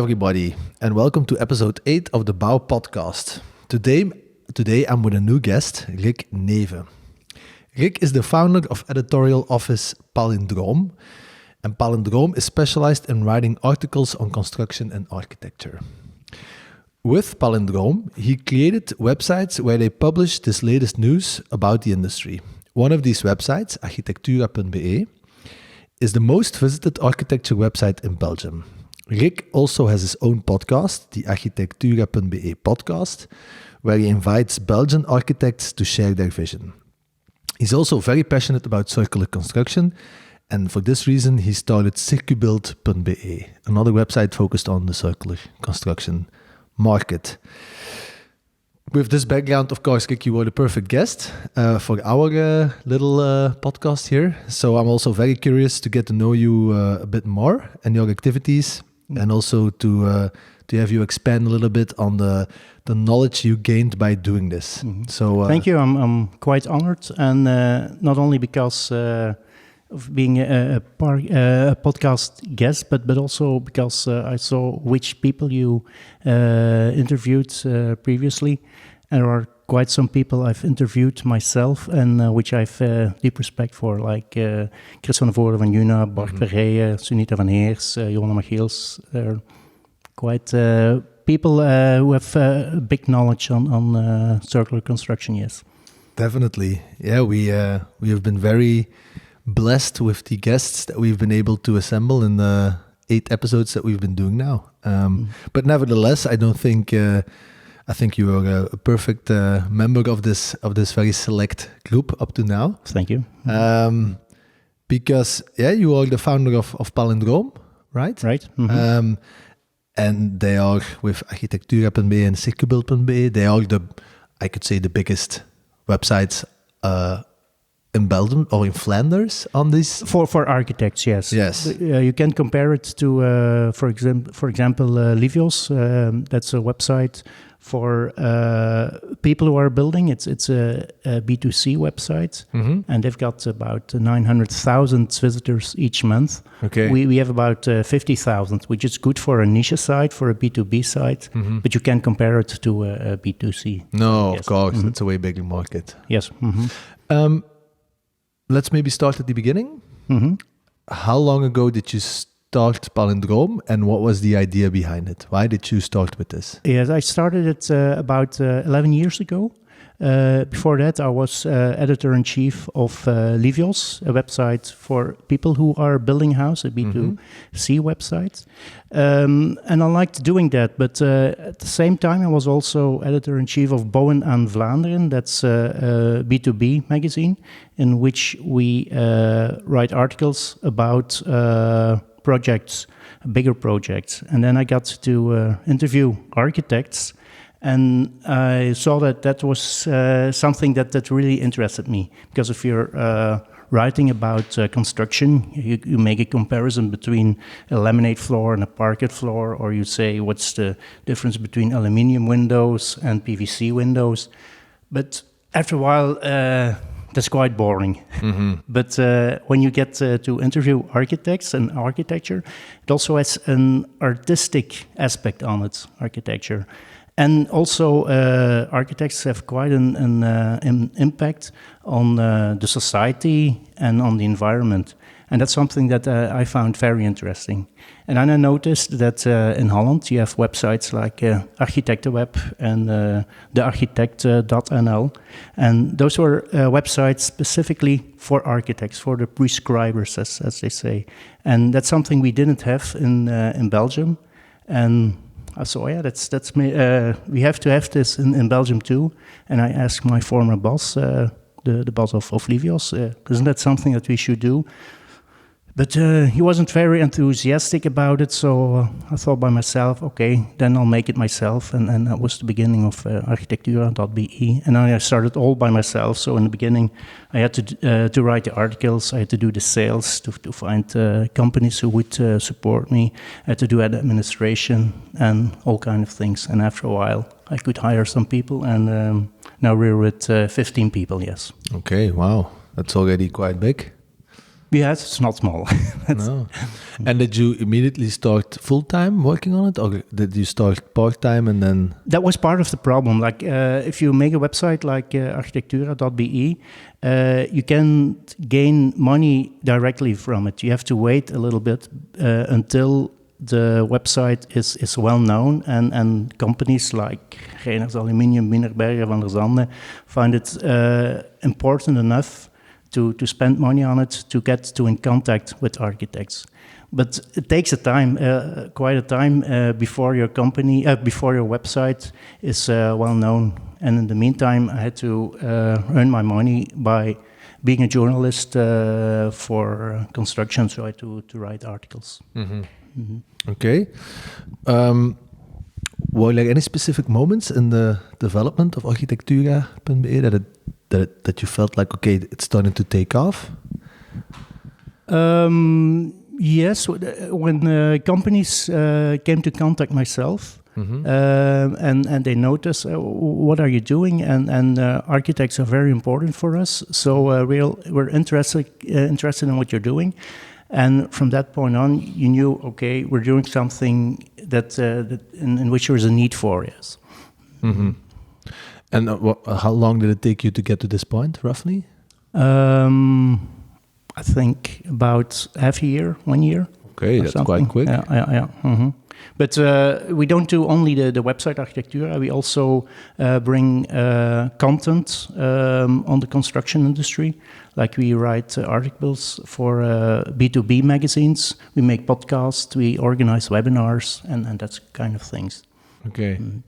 everybody, and welcome to episode 8 of the Bao Podcast. Today I'm with a new guest, Rik Neven. Rik is the founder of editorial office Palindroom, and Palindroom is specialized in writing articles on construction and architecture. With Palindroom, he created websites where they publish this latest news about the industry. One of these websites, architectura.be, is the most visited architecture website in Belgium. Rik also has his own podcast, the architectura.be podcast, where he invites Belgian architects to share their vision. He's also very passionate about circular construction, and for this reason he started circubuild.be, another website focused on the circular construction market. With this background, of course, Rik, you were the perfect guest for our little podcast here. So I'm also very curious to get to know you a bit more and your activities, and also to have you expand a little bit on the knowledge you gained by doing this. Mm-hmm. So thank you. I'm quite honored, and not only because of being a podcast guest, but also because I saw which people you interviewed previously, and there are quite some people I've interviewed myself, and which I've deep respect for, like Chris van der Voorde van Juna, Bart Verheijen, Sunita van Heers, Johanna Michiels. They're quite people who have big knowledge on circular construction, yes. Definitely. Yeah, we have been very blessed with the guests that we've been able to assemble in the 8 episodes that we've been doing now. But nevertheless, I think you are a perfect member of this very select group up to now. Thank you. Because you are the founder of Palindroom, right? Right. Mm-hmm. And they are with architectura.be and circubuild.be. They are the biggest websites in Belgium or in Flanders on this? For architects, yes. Yes. You can compare it to, for example, Livios. That's a website for people who are building. It's a B2C website, and they've got about 900,000 visitors each month. Okay. We have about 50,000, which is good for a niche site, for a B2B site, but you can't compare it to a B2C. No, yes. Of course. It's a way bigger market. Yes. Let's maybe start at the beginning. How long ago did you start Palindroom, and what was the idea behind it? Why did you start with this? Yes, I started it about 11 years ago. Before that, I was editor-in-chief of Livios, a website for people who are building a house, a B2C website. And I liked doing that, but at the same time, I was also editor-in-chief of Bouwen aan Vlaanderen. That's a B2B magazine in which we write articles about projects, bigger projects. And then I got to interview architects, and I saw that was something that really interested me. Because if you're writing about construction, you make a comparison between a laminate floor and a parquet floor, or you say what's the difference between aluminium windows and PVC windows. But after a while, that's quite boring. But when you get to interview architects and architecture, it also has an artistic aspect on it, architecture. And also, architects have quite an impact on the society and on the environment. And that's something that I found very interesting. And then I noticed that in Holland, you have websites like Architectenweb and dearchitect.nl. And those were websites specifically for architects, for the prescribers, as they say. And that's something we didn't have in Belgium. And so that's me. We have to have this in Belgium too. And I asked my former boss, the boss of Livios, isn't that something that we should do? But he wasn't very enthusiastic about it, so I thought by myself, okay, then I'll make it myself. And that was the beginning of architectura.be. And I started all by myself. So in the beginning, I had to write the articles, I had to do the sales, to find companies who would support me, I had to do administration and all kind of things. And after a while, I could hire some people, and now we're with 15 people, yes. Okay, wow. That's already quite big. Yeah, it's not small. No. And did you immediately start full-time working on it, or did you start part-time and then... That was part of the problem. Like if you make a website like architectura.be, you can't gain money directly from it. You have to wait a little bit until the website is well known, and companies like Reiners Aluminium, Wienerberger, Van der Zande find it important enough to spend money on it to get in contact with architects. But it takes quite a time before your website is well known. And in the meantime, I had to earn my money by being a journalist for construction, so I had to write articles. Mm-hmm. Mm-hmm. Okay. Were there any specific moments in the development of architectura.be that you felt like, okay, it's starting to take off? Yes, when companies came to contact myself, mm-hmm. And they notice, what are you doing? And architects are very important for us, so we're interested in what you're doing. And from that point on, you knew, okay, we're doing something that in which there is a need for us. Mm-hmm. And how long did it take you to get to this point, roughly? I think about half a year, 1 year. Okay, that's something. Quite quick. Yeah. Mm-hmm. But we don't do only the website Architectura. We also bring content on the construction industry. Like we write articles for B2B magazines. We make podcasts. We organize webinars and that kind of things. Okay. Mm.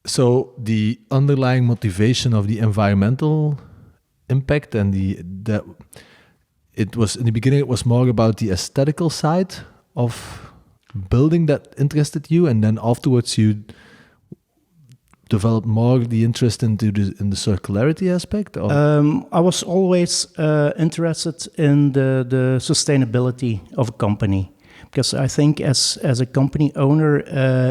So the underlying motivation of the environmental impact and it was in the beginning, it was more about the aesthetical side of building that interested you, and then afterwards you developed more the interest in the circularity aspect? Or? I was always interested in the sustainability of a company, because I think as a company owner,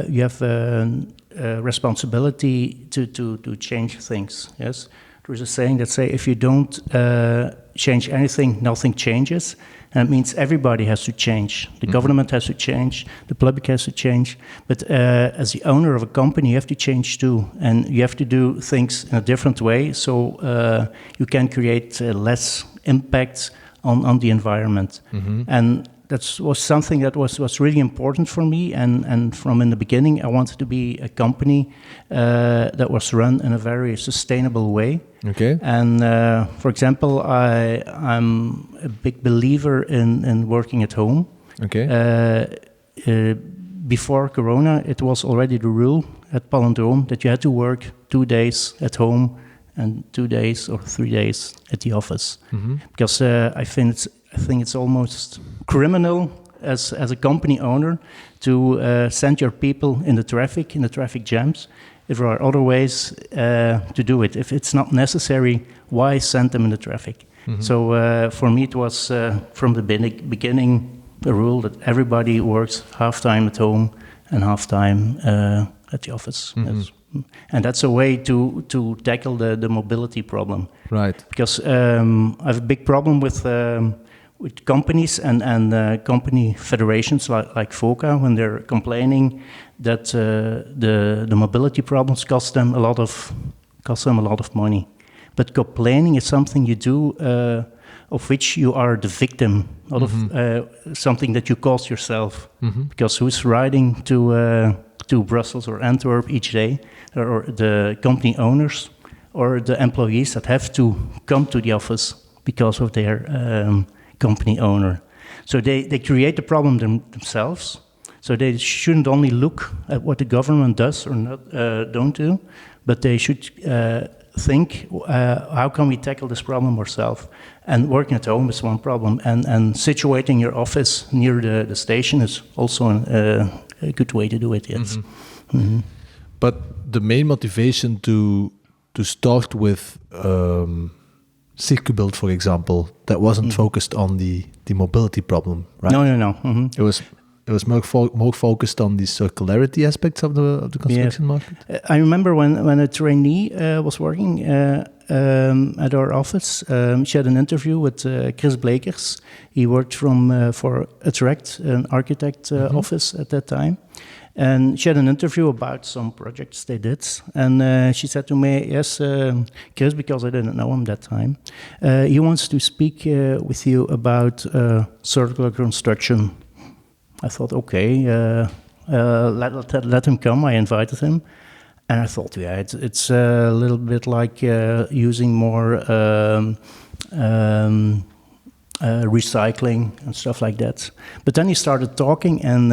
you have a responsibility to change things. Yes, there's a saying that say if you don't change anything, nothing changes. And it means everybody has to change. The mm-hmm. government has to change. The public has to change. But as the owner of a company, you have to change too. And you have to do things in a different way so you can create less impact on the environment. Mm-hmm. And that was something that was really important for me. And from in the beginning, I wanted to be a company that was run in a very sustainable way. Okay. And for example, I'm a big believer in working at home. Okay. Before Corona, it was already the rule at Palindroom that you had to work 2 days at home and 2 days or 3 days at the office. Mm-hmm. Because I think it's almost criminal as a company owner to send your people in the traffic jams. If there are other ways to do it. If it's not necessary, why send them in the traffic? Mm-hmm. So for me, it was from the beginning a rule that everybody works half time at home and half time at the office. Mm-hmm. Yes. And that's a way to tackle the mobility problem. Right. Because I have a big problem with companies and company federations like FOCA when they're complaining that the mobility problems cost them a lot of money. But complaining is something you do of which you are the victim, not mm-hmm. of something that you cause yourself. Mm-hmm. Because who's riding to Brussels or Antwerp each day, or the company owners or the employees that have to come to the office because of their company owner. So they create the problem themselves. So they shouldn't only look at what the government does or not don't do, but they should think, how can we tackle this problem ourselves? And working at home is one problem, and situating your office near the station is also a good way to do it, yes. Mm-hmm. Mm-hmm. But the main motivation to start with Circubuild, for example, that wasn't focused on the mobility problem, right? No. Mm-hmm. It It was more focused on the circularity aspects of the construction market. I remember when a trainee was working at our office. She had an interview with Chris Blakers. He worked for Attract, an architect office at that time. And she had an interview about some projects they did. And she said to me, yes, Chris, because I didn't know him that time, he wants to speak with you about circular construction. I thought, okay, let him come. I invited him. And I thought, yeah, it's a little bit like using more recycling and stuff like that. But then he started talking and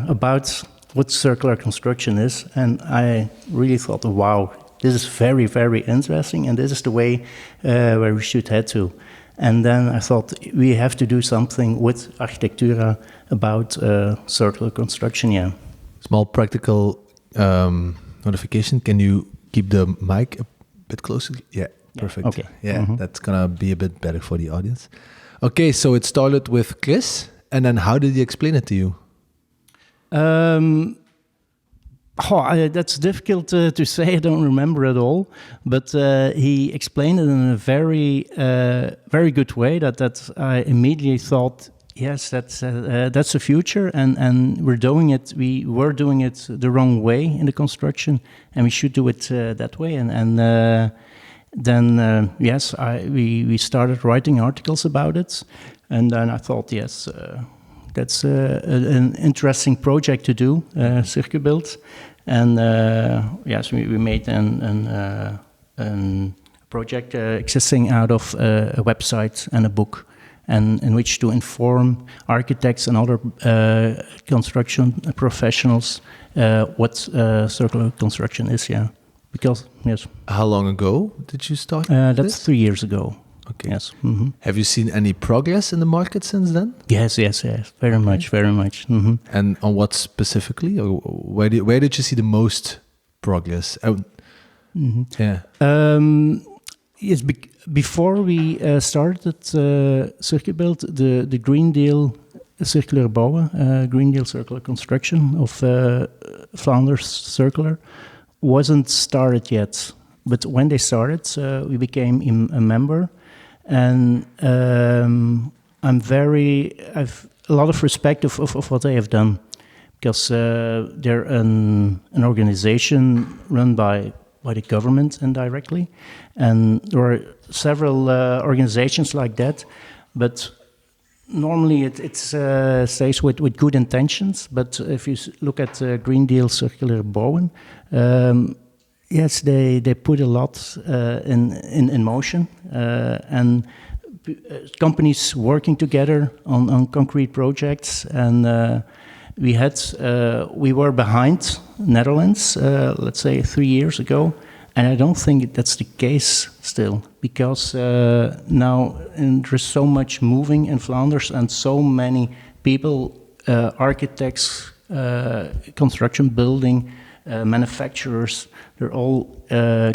about what circular construction is, and I really thought, wow, this is very, very interesting, and this is the way where we should head to. And then I thought, we have to do something with Architectura about circular construction, yeah. Small practical notification. Can you keep the mic a bit closer? Yeah, perfect. Okay. Yeah, that's gonna be a bit better for the audience. Okay, so it started with Chris, and then how did he explain it to you? That's difficult to say. I don't remember at all. But he explained it in a very, very good way. That I immediately thought, yes, that's the future, and we're doing it. We were doing it the wrong way in the construction, and we should do it that way. And then yes, we started writing articles about it, and then I thought, yes. That's an interesting project to do, Circubuild. And yes, we made a project existing out of a website and a book, and in which to inform architects and other construction professionals what circular construction is, yeah. Because, yes. How long ago did you start That's this? 3 years ago. Okay. Yes. Mm-hmm. Have you seen any progress in the market since then? Yes. Very much. Mm-hmm. And on what specifically? Or where did you see the most progress? Yeah. Yes. Before we started Circubuild, the Green Deal Circular Bouwen, Green Deal Circular Construction of Flanders Circular, wasn't started yet. But when they started, we became a member. And I've a lot of respect of what they have done, because they're an organization run by the government indirectly, and there are several organizations like that. But normally it stays with good intentions. But if you look at Green Deal Circular Bouwen, yes, they put a lot in motion, and companies working together on concrete projects. And we were behind Netherlands, let's say 3 years ago, and I don't think that's the case still, because now there's so much moving in Flanders, and so many people, architects, construction, building, manufacturers, they're all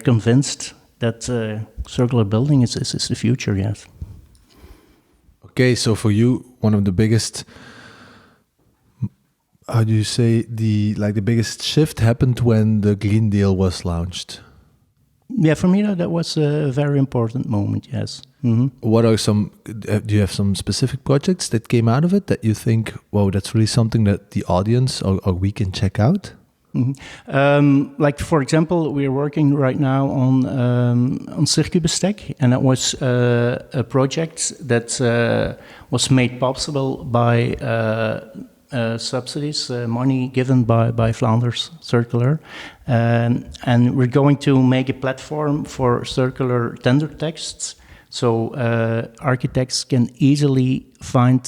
convinced that circular building is the future, yes. Okay, so for you, one of the biggest, how do you say, the biggest shift happened when the Green Deal was launched? Yeah, for me that was a very important moment, yes. Mm-hmm. What are do you have some specific projects that came out of it that you think, wow, that's really something that the audience or we can check out? Mm-hmm. Like, for example, we're working right now on Circubestek, and that was a project that was made possible by subsidies, money given by Flanders Circular, and we're going to make a platform for circular tender texts, so architects can easily find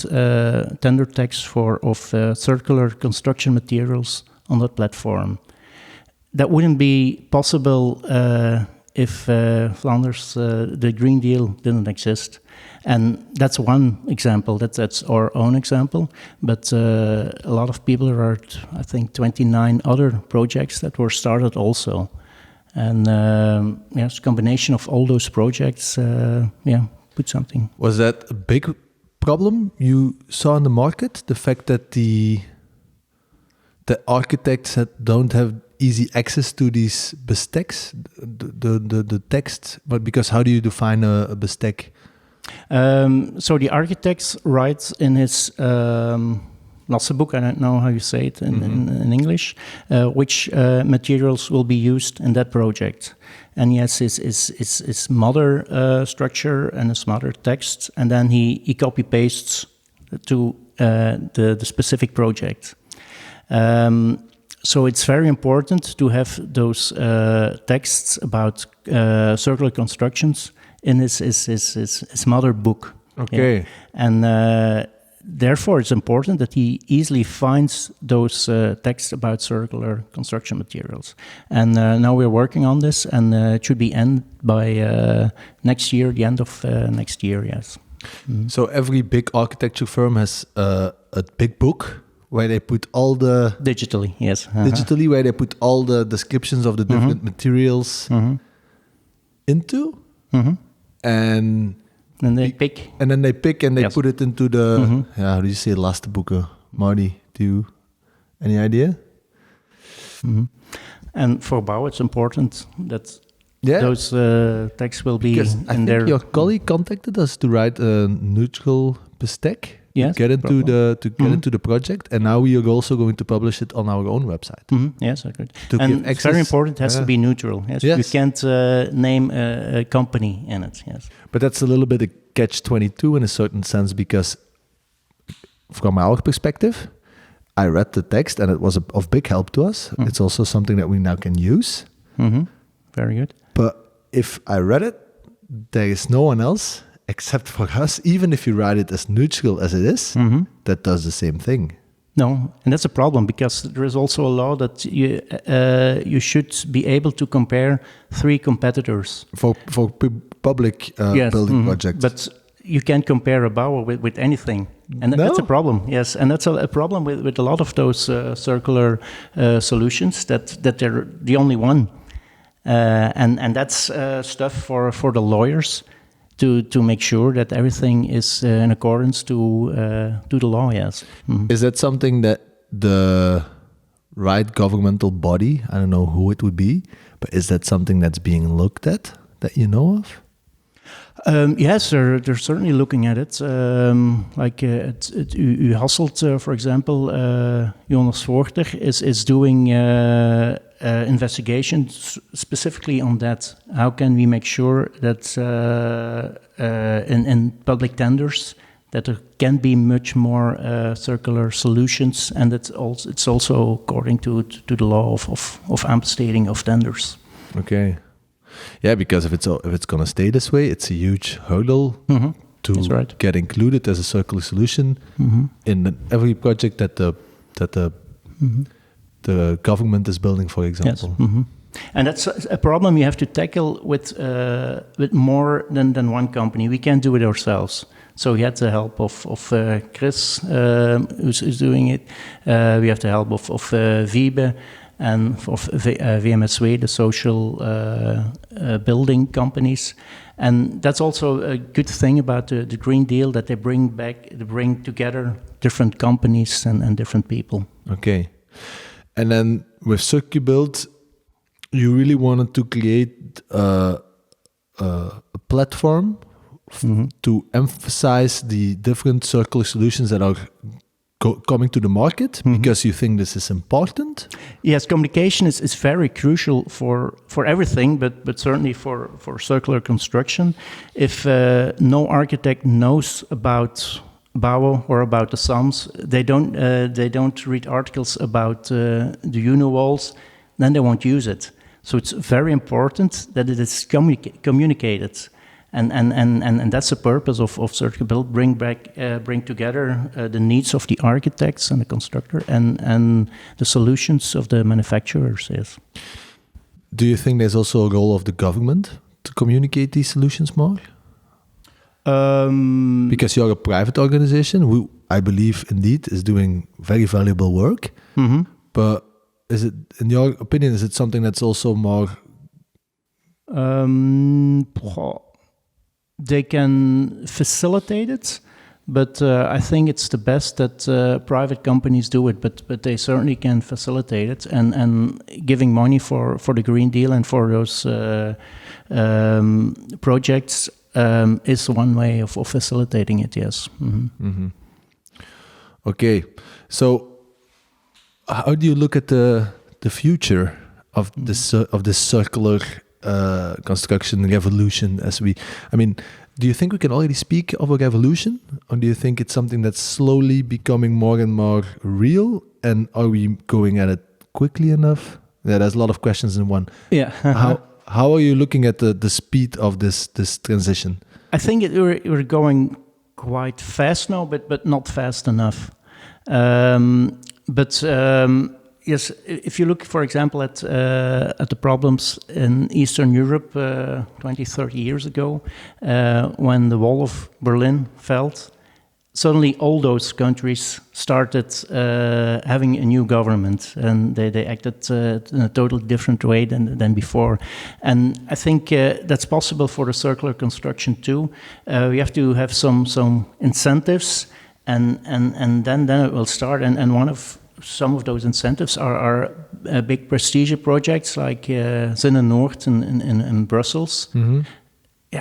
tender texts of circular construction materials on that platform. That wouldn't be possible if Flanders, the Green Deal didn't exist. And that's one example, that's our own example, but a lot of people, there are, I think, 29 other projects that were started also. And yes, combination of all those projects, put something. Was that a big problem you saw in the market? The fact that the architects that don't have easy access to these bestecs, the text, but because how do you define a bestek? So the architect writes in his book, I don't know how you say it in English, which materials will be used in that project. And yes, his mother structure and his mother text, and then he copy pastes to the specific project. So it's very important to have those texts about circular constructions in his mother book. Okay. Yeah. And therefore, it's important that he easily finds those texts about circular construction materials. And now we're working on this, and it should be end by next year, the end of next year, yes. Mm-hmm. So every big architecture firm has a big book where they put all the... Digitally, yes. Digitally, where they put all the descriptions of the different materials into. Mm-hmm. And they pick. And then they pick and they put it into the... how do you say lastenboeken? Marty, do you... Any idea? Mm-hmm. And for Bao, it's important that those texts will be because in I think there. Your colleague contacted us to write a neutral bestek. Yes, get into the project, and now we are also going to publish it on our own website. Yes, I good. And it's very important; it has to be neutral. Yes, we can't name a company in it. Yes, but that's a little bit a catch-22 in a certain sense, because from our perspective, I read the text and it was of big help to us. It's also something that we now can use. Very good. But if I read it, there is no one else except for us, even if you write it as neutral as it is, that does the same thing. No, and that's a problem, because there is also a law that you should be able to compare 3 competitors. For public building projects. But you can't compare a Bao with anything. And that's a problem, yes. And that's a problem with a lot of those circular solutions, that they're the only one. And that's stuff for the lawyers to make sure that everything is in accordance to the law, yes. Is that something that the right governmental body, I don't know who it would be, but is that something that's being looked at that you know of? Yes, they're certainly looking at it. Like U Hasselt, for example, Jonas Voorter is doing investigations specifically on that. How can we make sure that in public tenders that there can be much more circular solutions, and it's also according to the law of aanbesteding of tenders. Okay. Yeah, because if it's going to stay this way, it's a huge hurdle to get included as a circular solution in every project that the government is building, for example. Yes. And that's a problem you have to tackle with more than one company. We can't do it ourselves. So we had the help of Chris, who's doing it. We have the help of Wiebe and of VMSW, the social building companies. And that's also a good thing about the Green Deal, that they bring together different companies and different people. Okay. And then with CircuBuild, you really wanted to create a platform to emphasize the different circular solutions that are coming to the market, because you think this is important? Yes, communication is very crucial for everything, but certainly for circular construction. If no architect knows about Bao or about the SAMs, they don't read articles about the UNO-walls, then they won't use it. So it's very important that it is communicated. And that's the purpose of CircuBuild, bring together the needs of the architects and the constructor and the solutions of the manufacturers. Yes. Do you think there's also a role of the government to communicate these solutions more? Because you're a private organization who, I believe, indeed is doing very valuable work. But is it, in your opinion, is it something that's also more? They can facilitate it, But I think it's the best that private companies do it, but they certainly can facilitate it. And giving money for the Green Deal and for those projects is one way of facilitating it, yes. Okay, so how do you look at the future of this circular construction revolution? Do you think we can already speak of a revolution, or do you think it's something that's slowly becoming more and more real? And are we going at it quickly enough? Yeah, there's a lot of questions in one. Yeah. How are you looking at the speed of this transition? I think we're going quite fast now, but not fast enough. Yes, if you look, for example, at the problems in Eastern Europe 20, 30 years ago, when the wall of Berlin fell, suddenly all those countries started having a new government, and they acted in a totally different way than before. And I think that's possible for the circular construction too. We have to have some incentives, and then it will start. And some of those incentives are big prestige projects like Zinnen-Noord in Brussels. Mm-hmm.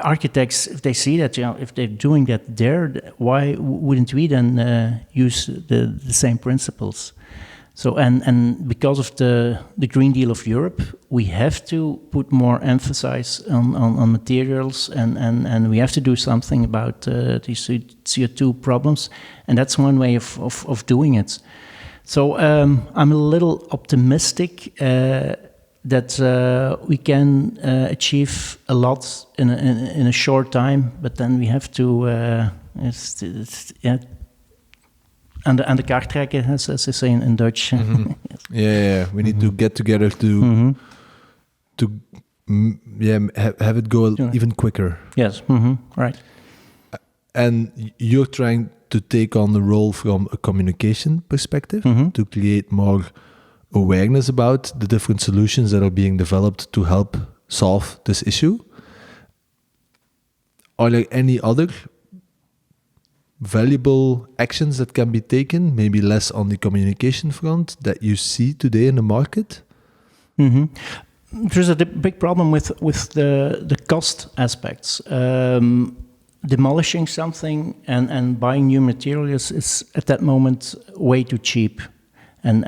Architects, if they see that, if they're doing that there, why wouldn't we then use the same principles? So, and because of the Green Deal of Europe, we have to put more emphasis on materials, and we have to do something about these CO2 problems, and that's one way of doing it. So I'm a little optimistic that we can achieve a lot in a short time, but then we have to aan de kaart trekken, as they say in Dutch. Mm-hmm. Yeah, we need to get together to have it go even quicker. Yes, right. And you're trying to take on the role from a communication perspective to create more awareness about the different solutions that are being developed to help solve this issue. Are there any other valuable actions that can be taken, maybe less on the communication front, that you see today in the market? There's a big problem with the cost aspects. Demolishing something and buying new materials is at that moment way too cheap, and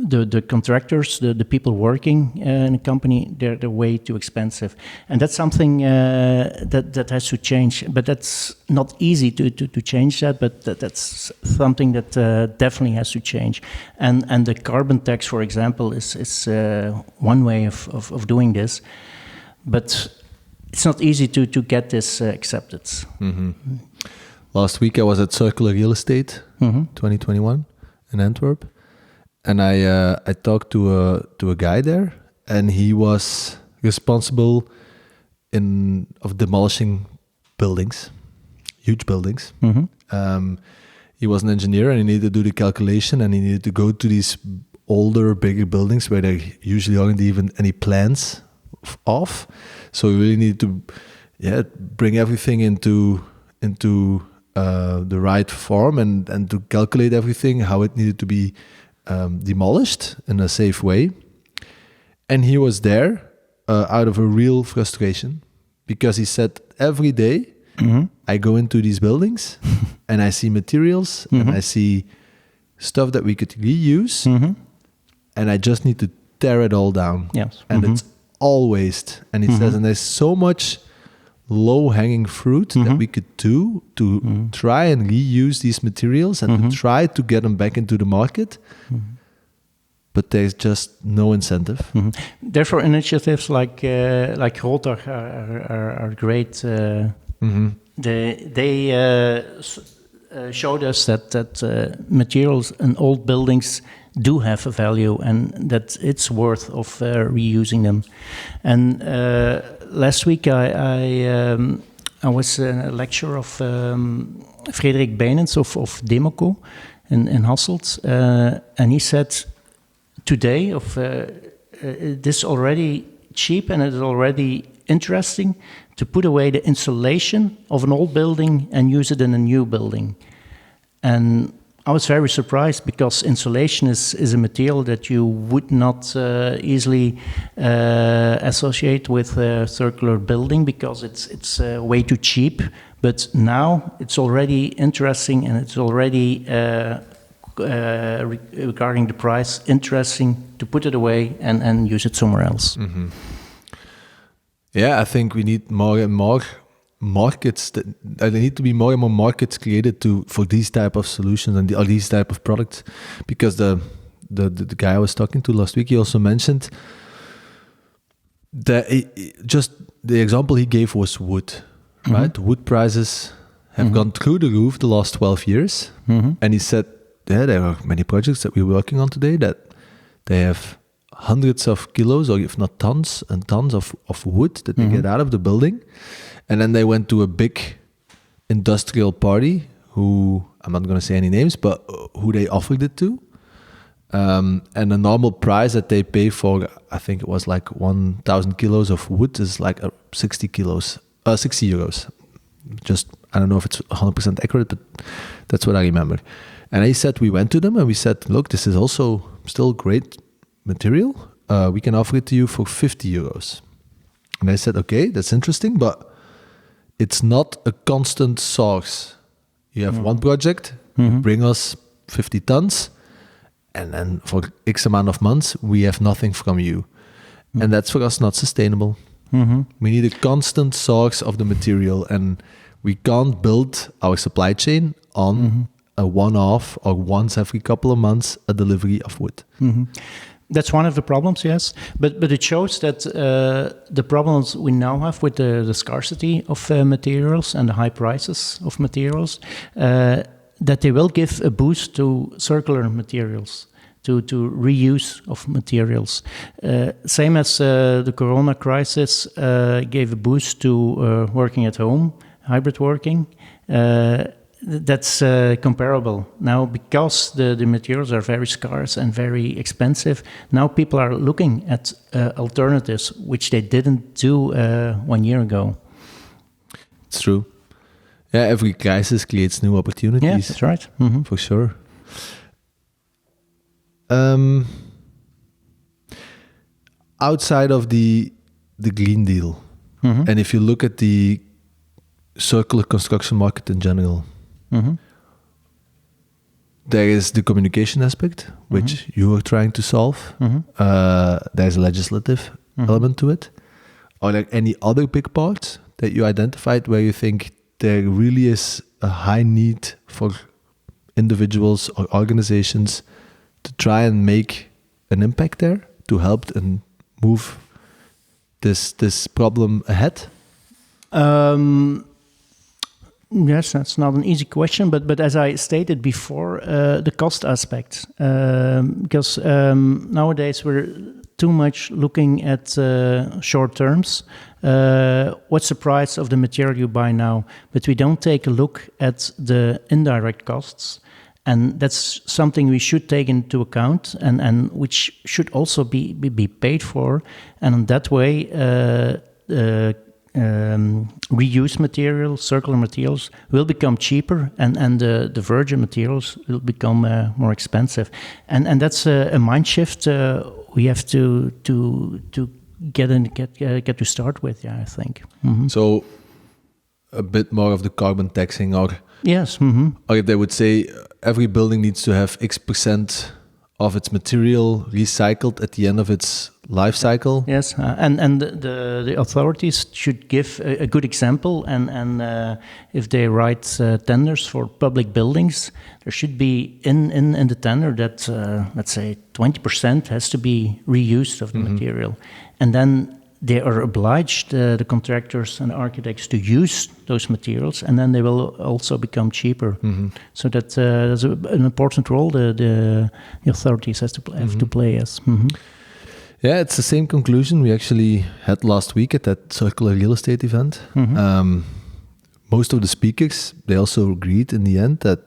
the contractors, the people working in a company, they're way too expensive, and that's something that has to change. But that's not easy to change that. But that's something that definitely has to change. And the carbon tax, for example, is one way of doing this, but it's not easy to get this accepted. Mm-hmm. Last week I was at Circular Real Estate 2021 in Antwerp, and I talked to a guy there, and he was responsible of demolishing buildings, huge buildings. He was an engineer, and he needed to do the calculation, and he needed to go to these older, bigger buildings where there usually aren't even any plans of. So we really need to bring everything into the right form and to calculate everything, how it needed to be demolished in a safe way. And he was there out of a real frustration, because he said, every day I go into these buildings and I see materials and I see stuff that we could reuse, and I just need to tear it all down. Yes. And it's all waste. And he says, and there's so much low-hanging fruit that we could do to try and reuse these materials and to try to get them back into the market, but there's just no incentive. Therefore, initiatives like Rotor are great. They showed us that materials in old buildings do have a value, and that it's worth of reusing them. And last week I was a lecture of Frederik Beinens of Democo in Hasselt, and he said today this already cheap, and it is already interesting to put away the insulation of an old building and use it in a new building. And I was very surprised because insulation is a material that you would not easily associate with a circular building because it's way too cheap. But now it's already interesting, and it's already regarding the price interesting to put it away and use it somewhere else. Mm-hmm. Yeah, I think we need more and more markets. There need to be more and more markets created for these type of solutions and these type of products. Because the guy I was talking to last week, he also mentioned that just the example he gave was wood, right? Wood prices have gone through the roof the last 12 years. And he said, there are many projects that we're working on today that they have hundreds of kilos, or if not tons and tons of wood that they get out of the building. And then they went to a big industrial party who, I'm not going to say any names, but who they offered it to. And the normal price that they pay for, I think it was like 1,000 kilos of wood is like 60 euros. Just, I don't know if it's 100% accurate, but that's what I remember. And I said, we went to them and we said, look, this is also still great material. We can offer it to you for 50 euros. And I said, okay, that's interesting, but it's not a constant source. You have one project, bring us 50 tons, and then for X amount of months, we have nothing from you. And that's for us not sustainable. We need a constant source of the material, and we can't build our supply chain on a one-off or once every couple of months a delivery of wood. That's one of the problems, yes. But it shows that the problems we now have with the scarcity of materials and the high prices of materials, that they will give a boost to circular materials, to reuse of materials. Same as the Corona crisis gave a boost to working at home, hybrid working. That's comparable now because the materials are very scarce and very expensive. Now people are looking at alternatives which they didn't do 1 year ago. It's true. Yeah, every crisis creates new opportunities. Yeah, that's right. For sure. Outside of the Green Deal, and if you look at the circular construction market in general, there is the communication aspect, which you are trying to solve. There's a legislative element to it. Are there any other big parts that you identified where you think there really is a high need for individuals or organizations to try and make an impact there, to help and move this problem ahead? Yes, that's not an easy question, but as I stated before, the cost aspect, because nowadays we're too much looking at short terms. What's the price of the material you buy now? But we don't take a look at the indirect costs, and that's something we should take into account, and which should also be paid for, and in that way, reused materials, circular materials will become cheaper, and the virgin materials will become more expensive, and that's a mind shift we have to get to start with. Yeah, I think. So a bit more of the carbon taxing, or yes, or they would say every building needs to have X% of its material recycled at the end of its life cycle. Yes, and the authorities should give a good example, and if they write tenders for public buildings, there should be in the tender that let's say 20% has to be reused of the material, and then they are obliged, the contractors and architects, to use those materials, and then they will also become cheaper. So that's an important role the authorities have to play. Yes. Yeah, it's the same conclusion we actually had last week at that circular real estate event. Most of the speakers, they also agreed in the end that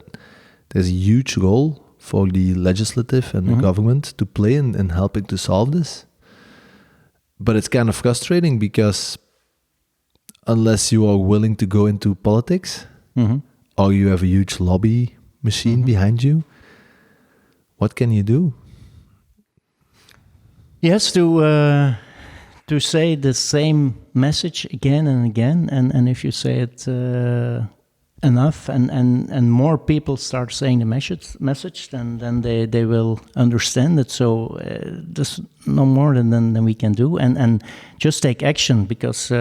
there's a huge role for the legislative and the government to play in helping to solve this. But it's kind of frustrating because unless you are willing to go into politics, or you have a huge lobby machine behind you. What can you do? Yes, to say the same message again and again, and if you say it enough, and more people start saying the message, then they will understand it. So there's no more than we can do, and just take action, because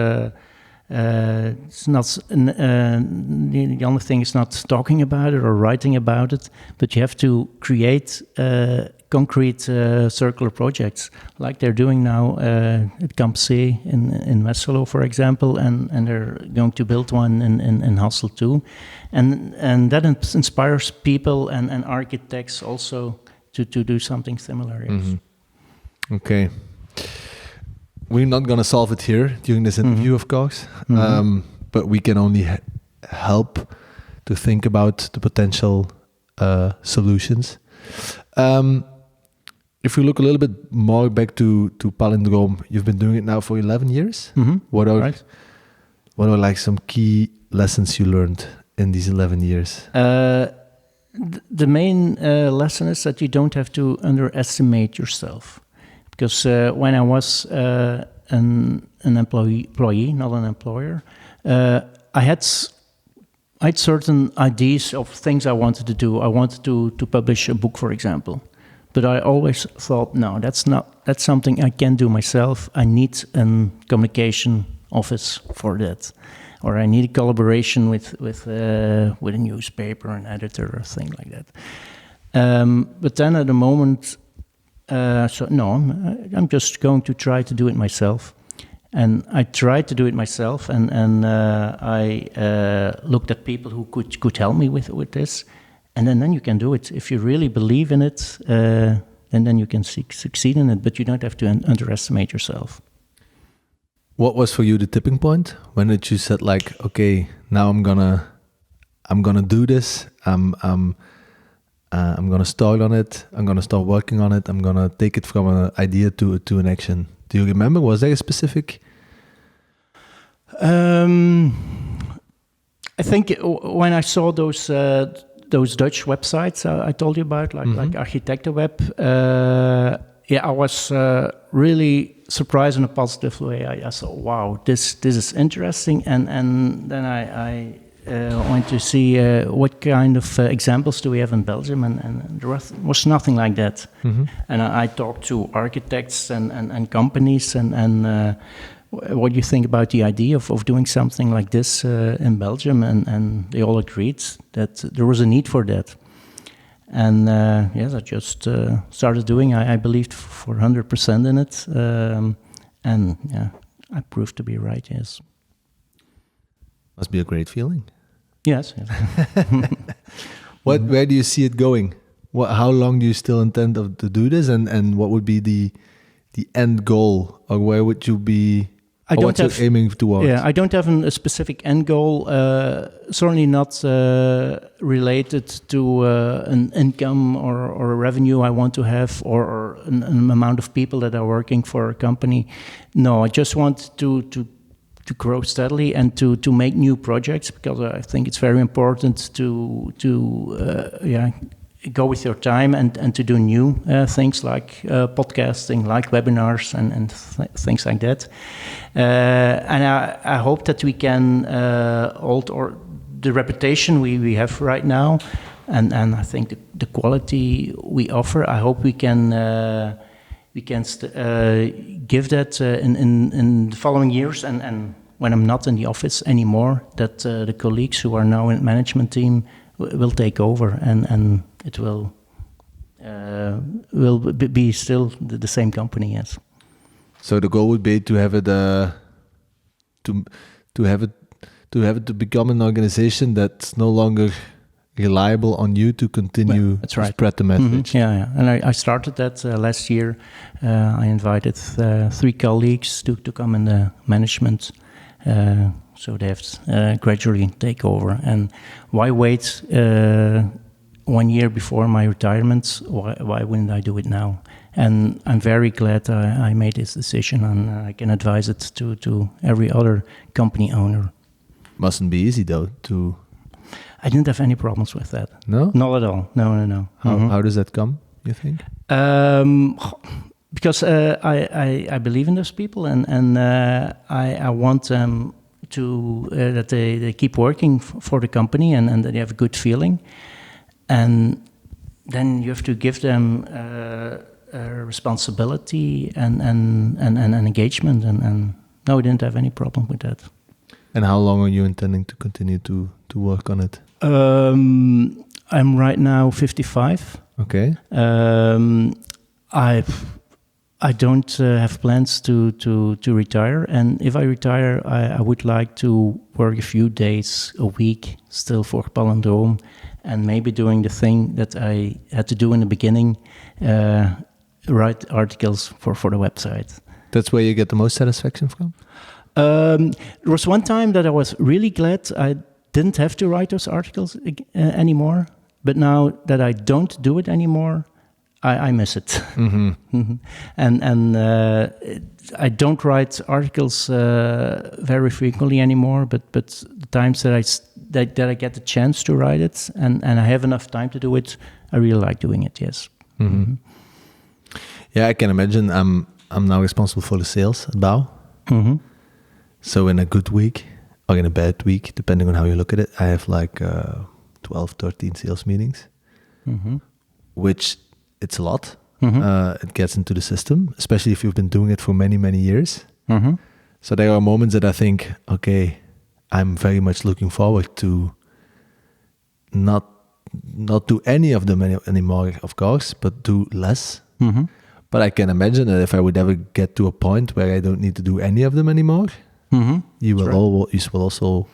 it's not the only thing is not talking about it or writing about it, but you have to create concrete circular projects like they're doing now at Camp C in Westerlo, for example, and they're going to build one in Hasselt too, and that inspires people and architects also to do something similar. Yes. Okay. We're not going to solve it here during this interview, of course, but we can only help to think about the potential solutions. If we look a little bit more back to Palindroom, you've been doing it now for 11 years. What are like some key lessons you learned in these 11 years? The main lesson is that you don't have to underestimate yourself. Because when I was an employee, not an employer, I had certain ideas of things I wanted to do. I wanted to publish a book, for example. But I always thought, no, that's something I can do myself. I need a communication office for that, or I need a collaboration with a newspaper, an editor, or thing like that. But then at the moment, so no, I'm just going to try to do it myself. And I tried to do it myself, and I looked at people who could help me with this. And then you can do it. If you really believe in it, then you can succeed in it, but you don't have to underestimate yourself. What was for you the tipping point? When did you said like, okay, now I'm gonna do this. I'm gonna start on it. I'm gonna start working on it. I'm gonna take it from an idea to an action. Do you remember? Was there a specific? I think when I saw those Dutch websites I told you about, like Architectenweb, I was really surprised in a positive way. I thought, wow, this is interesting, and then I went to see what kind of examples do we have in Belgium, and there was nothing like that. And I talked to architects and companies, and what do you think about the idea of doing something like this in Belgium? And they all agreed that there was a need for that. And yes, I just started doing. I believed for 100% in it, and yeah, I proved to be right. Yes. Must be a great feeling. Yes. Where do you see it going? How long do you still intend to do this, and what would be the end goal, or where would you be? What you're aiming towards? Yeah, I don't have a specific end goal. Certainly not related to an income or a revenue I want to have, or an amount of people that are working for a company. No, I just want to grow steadily and to make new projects, because I think it's very important to go with your time and to do new things like podcasting, like webinars and things like that. And I hope that we can alter the reputation we have right now, and I think the quality we offer. I hope we can give that in the following years, and when I'm not in the office anymore, that the colleagues who are now in the management team will take over, and it will be still the same company. Yes. So the goal would be to have it to become an organization that's no longer reliable on you to continue to spread the message. Yeah. And I started that last year. I invited 3 colleagues to come in the management. So they have to gradually take over. And why wait 1 year before my retirement? Why wouldn't I do it now? And I'm very glad I made this decision, and I can advise it to every other company owner. Mustn't be easy though to... I didn't have any problems with that. No? Not at all. No. How does that come, you think? Because I believe in those people, and I want them to that they keep working for the company, and that they have a good feeling. And then you have to give them responsibility and engagement. And no, I didn't have any problem with that. And how long are you intending to continue to work on it? I'm right now 55. Okay. I don't have plans to retire, and if I retire, I would like to work a few days a week still for Palindroom, and maybe doing the thing that I had to do in the beginning, write articles for the website. That's where you get the most satisfaction from? There was one time that I was really glad I didn't have to write those articles anymore, but now that I don't do it anymore, I miss it. Mm-hmm. And I don't write articles very frequently anymore, but the times that I get the chance to write it and I have enough time to do it, I really like doing it, yes. Mm-hmm. Mm-hmm. Yeah, I can imagine. I'm now responsible for the sales at Bao. Mm-hmm. So in a good week or in a bad week, depending on how you look at it, I have like 12, 13 sales meetings, mm-hmm. which it's a lot. Mm-hmm. It gets into the system, especially if you've been doing it for many, many years. Mm-hmm. So there are moments that I think, okay, I'm very much looking forward to not do any of them anymore, of course, but do less. Mm-hmm. But I can imagine that if I would ever get to a point where I don't need to do any of them anymore, mm-hmm. you will also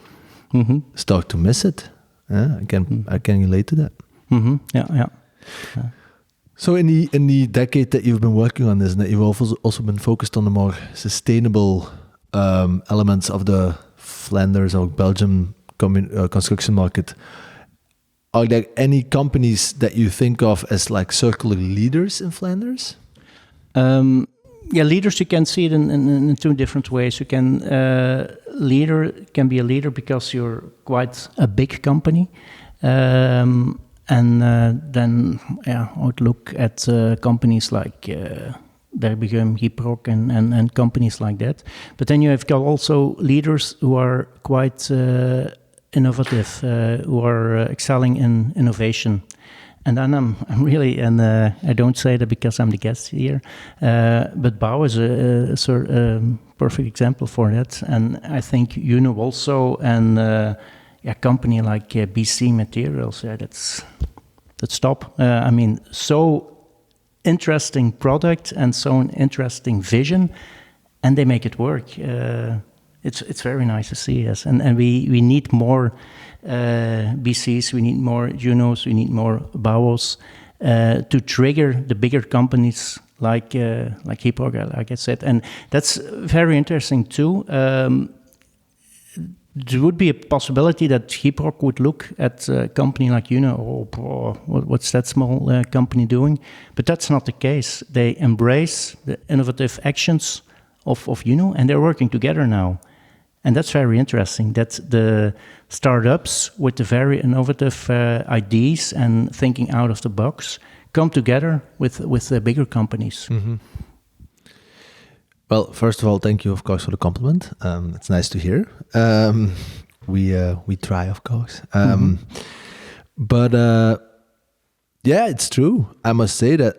mm-hmm. start to miss it. I can relate to that. Mm-hmm. Yeah. So in the decade that you've been working on this, and that you've also been focused on the more sustainable elements of the Flanders or Belgium construction market, are there any companies that you think of as like circular leaders in Flanders? Leaders, you can see it in two different ways. You can be a leader because you're quite a big company. Then I would look at companies like Derbigham, Gyproc, and companies like that. But then you have got also leaders who are quite innovative, who are excelling in innovation. And then I'm really, and I don't say that because I'm the guest here, but Bao is a perfect example for that. And I think also, and a company like BC Materials, that's top. So interesting product and so an interesting vision, and they make it work. It's very nice to see, yes. And we need more BCs, we need more Junos, we need more Baos to trigger the bigger companies like Gyproc, like I said. And that's very interesting too. There would be a possibility that Gyproc would look at a company like Juno, what's that small company doing? But that's not the case. They embrace the innovative actions of Juno, and they're working together now. And that's very interesting, that the startups with the very innovative ideas and thinking out of the box come together with the bigger companies. Mm-hmm. Well, first of all, thank you, of course, for the compliment. It's nice to hear. We try, of course. But it's true. I must say that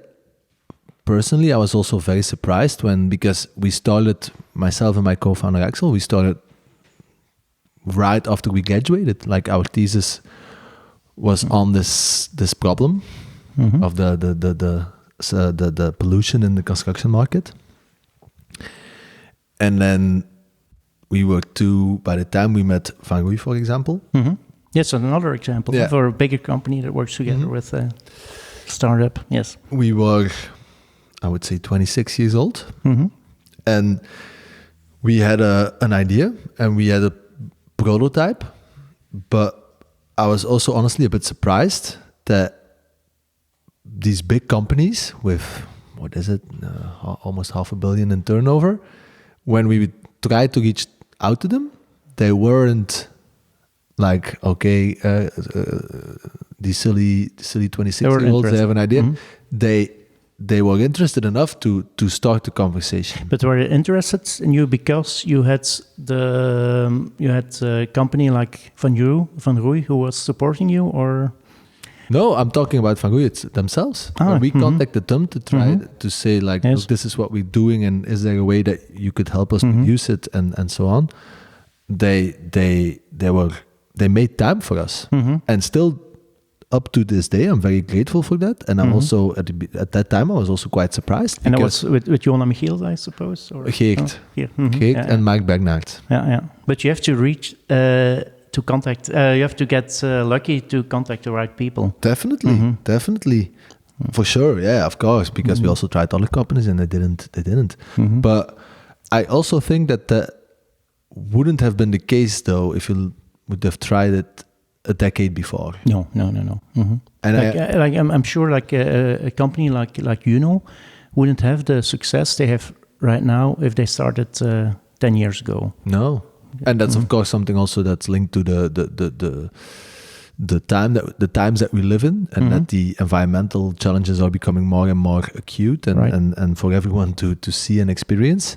personally, I was also very surprised because we started, myself and my co-founder Axel, we started right after we graduated. Like our thesis was on this problem mm-hmm. of the pollution in the construction market. And then we were by the time we met Van Rooij, for example. Mm-hmm. Yes, another example for a bigger company that works together mm-hmm. with a startup. Yes. We were, I would say, 26 years old. Mm-hmm. And we had an idea and we had a prototype. But I was also honestly a bit surprised that these big companies with what is it, almost $500 million in turnover. When we tried to reach out to them, they weren't like, okay, these silly 26-year-olds, they have an idea. They were interested enough to start the conversation. But were they interested in you because you had a company like Van Rooij who was supporting you, or? No, I'm talking about Van Rooij themselves. When we contacted them to try to say, like, look, this is what we're doing, and is there a way that you could help us produce it, and so on. They made time for us, and still up to this day, I'm very grateful for that. And I'm also at that time I was also quite surprised. And that was with Jona Michiels, I suppose, or Geert and Mike Bernard. Yeah. But you have to reach to contact. You have to get lucky to contact the right people. Definitely. For sure, yeah, of course, because we also tried other companies and they didn't. But I also think that wouldn't have been the case though if you would have tried it a decade before. No. And I'm sure like a company like Uno wouldn't have the success they have right now if they started 10 years ago. No, and that's of course something also that's linked to the times that we live in, and that the environmental challenges are becoming more and more acute, and for everyone to see and experience.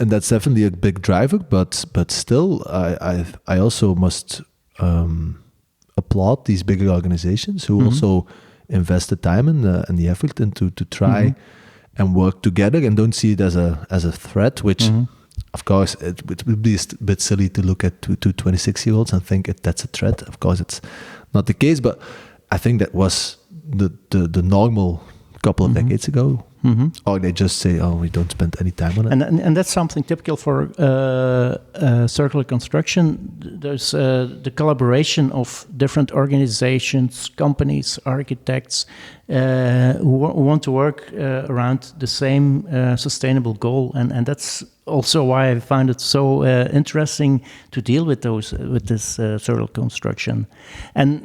And that's definitely a big driver, but still, I also must applaud these bigger organizations who also invest the time and the effort into to try and work together and don't see it as a threat. Which, of course, it would be a bit silly to look at two 26-year-olds and think that's a threat. Of course, it's not the case, but I think that was the normal couple of decades ago. Or they just say, "Oh, we don't spend any time on it." And that's something typical for circular construction. There's the collaboration of different organizations, companies, architects who want to work around the same sustainable goal, and that's also why I find it so interesting to deal with this circular construction. And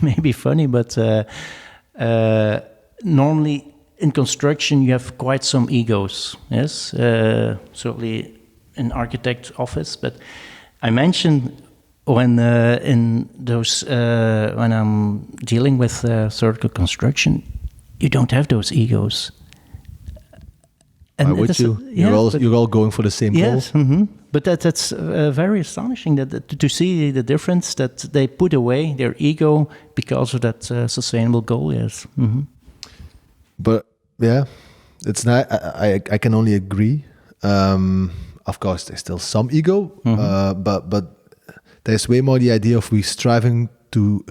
maybe funny, but normally in construction, you have quite some egos, yes, certainly in architect office. But I mentioned when when I'm dealing with circular construction, you don't have those egos. And why would you? You're all going for the same goal. Yes, but that's very astonishing to see the difference that they put away their ego because of that sustainable goal. Yes. But yeah, it's not. I can only agree. Of course, there's still some ego, but there's way more the idea of we striving to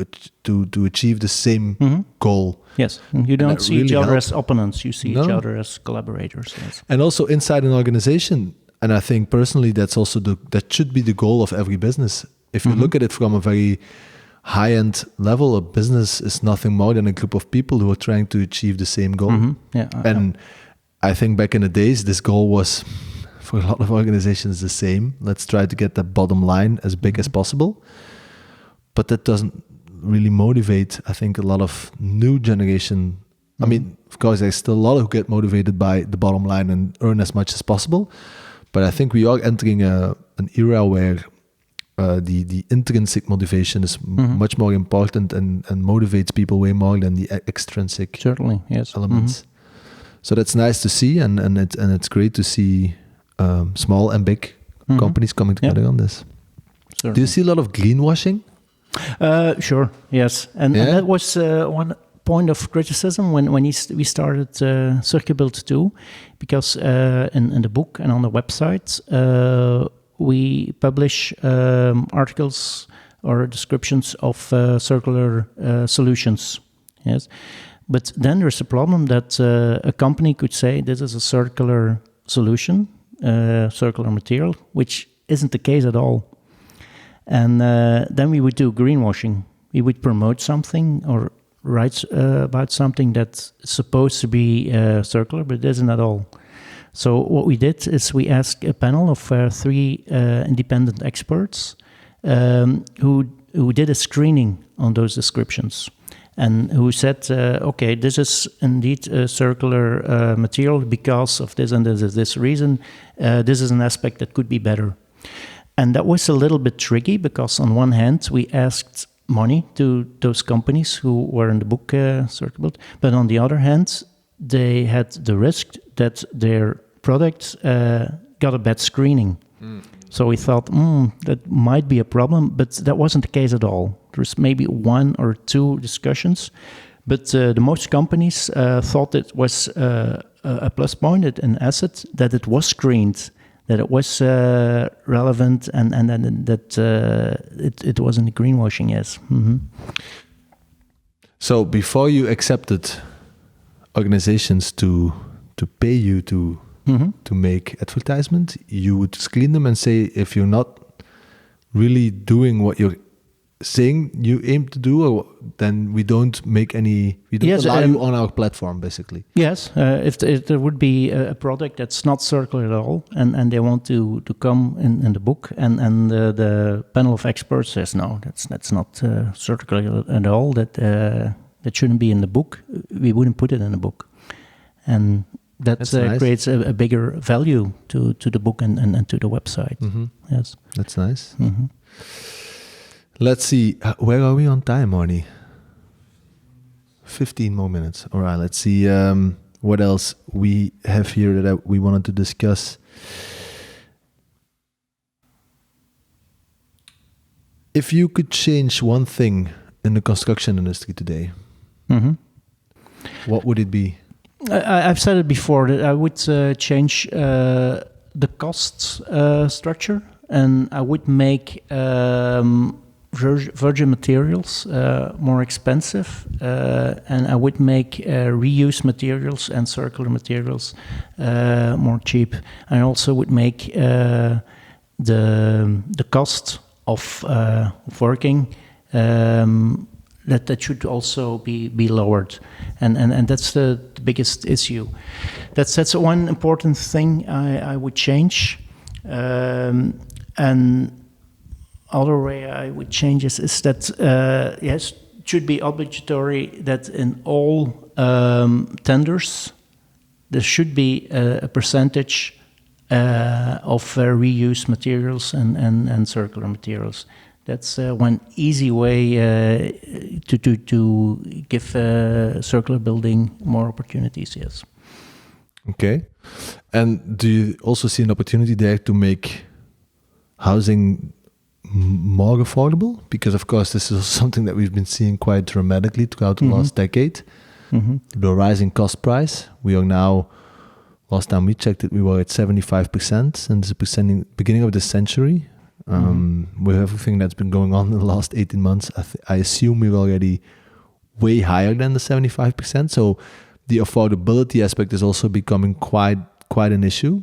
achieve the same goal. Yes, you don't see each other as opponents. You see each other as collaborators. Yes. And also inside an organization, and I think personally that's also that should be the goal of every business. If you look at it from a very high-end level, a business is nothing more than a group of people who are trying to achieve the same goal. And I think back in the days, this goal was, for a lot of organizations, the same. Let's try to get the bottom line as big as possible. But that doesn't really motivate, I think, a lot of new generation. I mean, of course, there's still a lot who get motivated by the bottom line and earn as much as possible. But I think we are entering an era where the intrinsic motivation is much more important and motivates people way more than the extrinsic elements. So that's nice to see, and it's great to see small and big companies coming together on this. Certainly. Do you see a lot of greenwashing? Sure, yes. And that was one point of criticism when we started Circubuild 2, because in the book and on the website, we publish articles or descriptions of circular solutions. Yes, but then there's a problem that a company could say this is a circular solution, circular material, which isn't the case at all. And then we would do greenwashing. We would promote something or write about something that's supposed to be circular, but it isn't at all. So what we did is we asked a panel of 3 independent experts who did a screening on those descriptions. and who said, okay, this is indeed a circular material because of this and this reason. This is an aspect that could be better. And that was a little bit tricky because on one hand, we asked money to those companies who were in the book circular, but on the other hand, they had the risk that their product got a bad screening. So we thought, that might be a problem, but that wasn't the case at all. There's maybe 1 or 2 discussions, but the most companies thought it was a plus point, an asset, that it was screened, that it was relevant, and that it wasn't greenwashing, yes. Mm-hmm. So before you accepted organizations to pay you to make advertisement, you would screen them and say, if you're not really doing what you're saying you aim to do, then we don't allow you on our platform, basically. Yes, if there would be a product that's not circular at all, and they want to come in the book, and the panel of experts says, no, that's not circular at all, that shouldn't be in the book, we wouldn't put it in the book. And that's nice. Creates a bigger value to the book and to the website. Mm-hmm. Yes, that's nice. Mm-hmm. Let's see, where are we on time, Arnie? 15 more minutes. All right, let's see what else we have here that we wanted to discuss. If you could change one thing in the construction industry today, what would it be? I've said it before that I would change the cost structure, and I would make virgin materials more expensive, and I would make reuse materials and circular materials more cheap. I also would make the cost of working that should also be lowered, and that's the biggest issue. That's one important thing I would change, and other way I would change is that yes, it should be obligatory that in all tenders there should be a percentage of reuse materials and circular materials. That's one easy way to give circular building more opportunities, yes. Okay. And do you also see an opportunity there to make housing more affordable? Because, of course, this is something that we've been seeing quite dramatically throughout the last decade. The rising cost price. We are now, last time we checked it, we were at 75%, and it's the beginning of the century. With everything that's been going on in the last 18 months, I assume we're already way higher than the 75%. So the affordability aspect is also becoming quite an issue.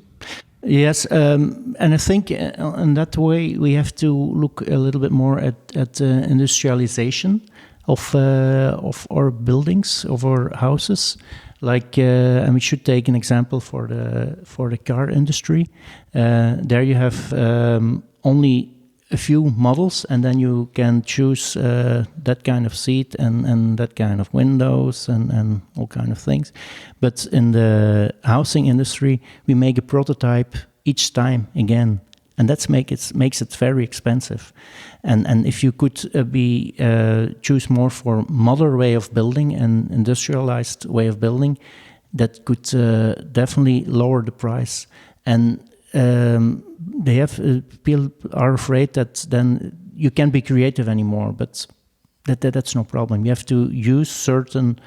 Yes, and I think in that way we have to look a little bit more at industrialization of our buildings, of our houses. Like, and we should take an example for the car industry. There you have only a few models, and then you can choose that kind of seat and that kind of windows and all kind of things. But in the housing industry, we make a prototype each time again, and that makes it very expensive. And if you could choose more for modern way of building and industrialized way of building, that could definitely lower the price. And they have people are afraid that then you can't be creative anymore, but that's no problem. You have to use certain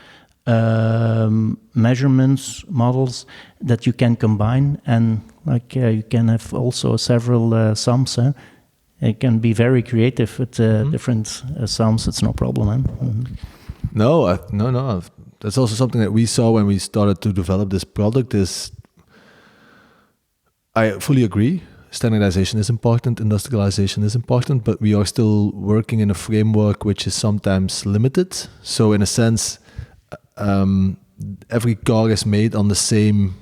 measurements, models that you can combine, and like you can have also several sums. It can be very creative with different sums. It's no problem. No. That's also something that we saw when we started to develop this product. I fully agree. Standardization is important, industrialization is important, but we are still working in a framework which is sometimes limited. So in a sense, every car is made on the same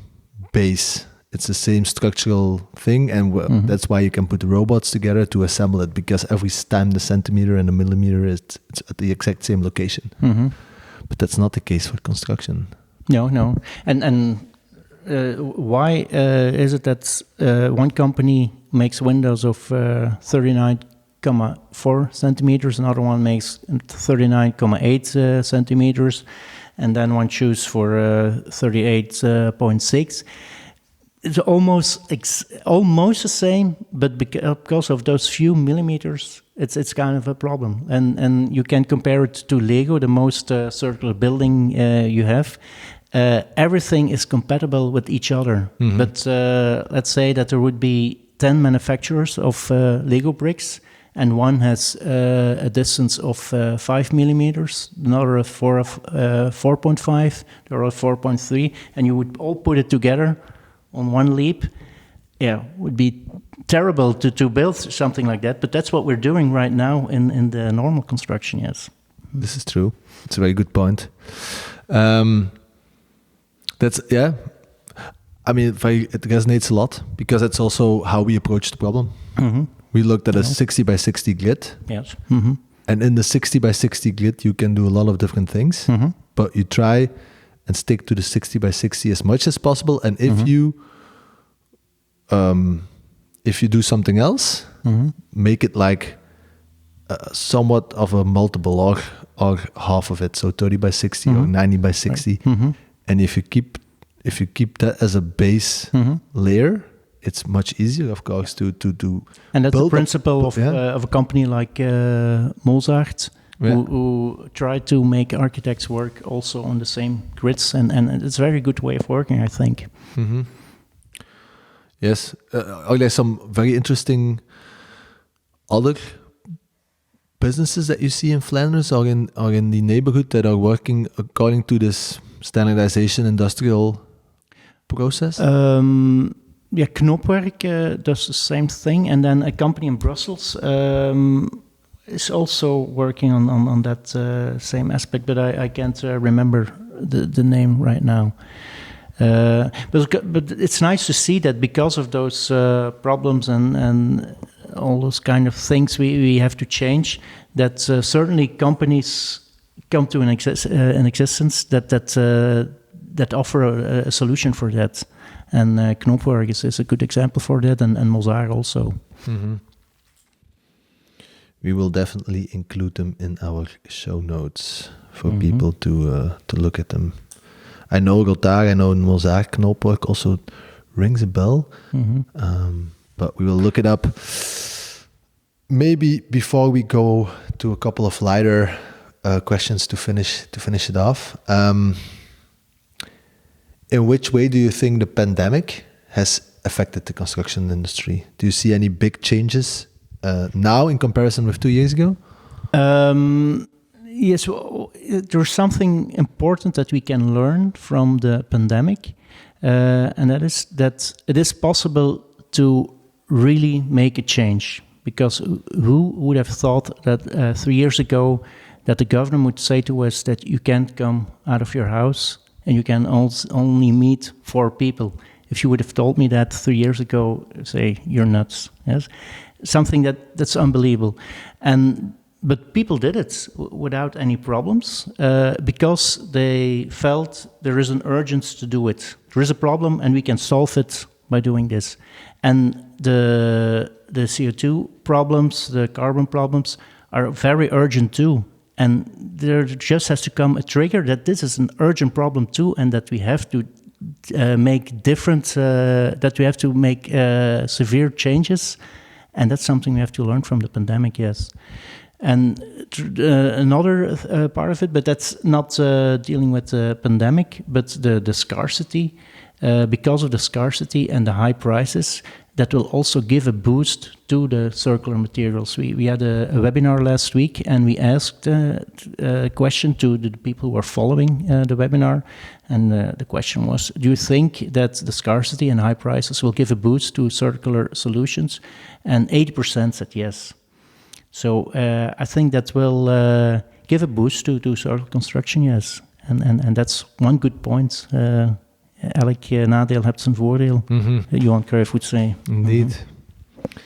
base. It's the same structural thing, and that's why you can put the robots together to assemble it, because every time the centimeter and the millimeter it's at the exact same location. But that's not the case for construction. No. And why is it that one company makes windows of 39.4 centimeters, another one makes 39.8 centimeters, and then one chooses for 38.6? It's almost the same, but because of those few millimeters, it's kind of a problem. And you can compare it to Lego, the most circular building you have. Everything is compatible with each other. Mm-hmm. But let's say that there would be 10 manufacturers of Lego bricks, and one has a distance of 5 millimeters, another of 4.5, the other 4.3, and you would all put it together on one leap. Yeah, would be terrible to build something like that, but that's what we're doing right now in the normal construction, yes. This is true. It's a very good point. That's, yeah. I mean, it resonates a lot because it's also how we approach the problem. Mm-hmm. We looked at a 60 by 60 grid. Yes. Mm-hmm. And in the 60 by 60 grid, you can do a lot of different things, mm-hmm. but you try and stick to the 60 by 60 as much as possible. And if mm-hmm. If you do something else, mm-hmm. make it like somewhat of a multiple or half of it. So 30 by 60 mm-hmm. or 90 by 60. Right. Mm-hmm. And if you keep that as a base mm-hmm. layer, it's much easier, of course, to do. And that's the principle of a company like Mozart, who try to make architects work also on the same grids, and it's a very good way of working, I think. Mm-hmm. Yes, are there some very interesting other businesses that you see in Flanders or in the neighborhood that are working according to this standardization industrial process? Knoopwerk does the same thing, and then a company in Brussels is also working on that same aspect, but I can't remember the name right now. But it's nice to see that because of those problems and all those kind of things we have to change, that certainly companies come to an existence that offer a solution for that. And Knoopwerk is a good example for that, and Mozart also. Mm-hmm. We will definitely include them in our show notes for mm-hmm. people to look at them. I know Rotard, I know Mozart, Knoopwerk also rings a bell, mm-hmm. But we will look it up. Maybe before we go to a couple of lighter questions to finish it off. In which way do you think the pandemic has affected the construction industry? Do you see any big changes now in comparison with 2 years ago? Yes, there's something important that we can learn from the pandemic, and that is that it is possible to really make a change. Because who would have thought that 3 years ago that the government would say to us that you can't come out of your house and you can only meet 4 people? If you would have told me that 3 years ago, say, you're nuts. Yes, something that's unbelievable. But people did it without any problems because they felt there is an urgency to do it. There is a problem and we can solve it by doing this. And the CO2 problems, the carbon problems are very urgent too. And there just has to come a trigger that this is an urgent problem too, and that we have to make severe changes. And that's something we have to learn from the pandemic, yes. And another part of it, but that's not dealing with the pandemic, but the scarcity. Because of the scarcity and the high prices, that will also give a boost to the circular materials. We had a webinar last week, and we asked a question to the people who are following the webinar. And the question was, do you think that the scarcity and high prices will give a boost to circular solutions? And 80% said yes. So I think that will give a boost to circular construction, yes. And that's one good point. Elk nadeel hebt zijn voordeel, mm-hmm. Johan Cruyff would say. Indeed. Mm-hmm.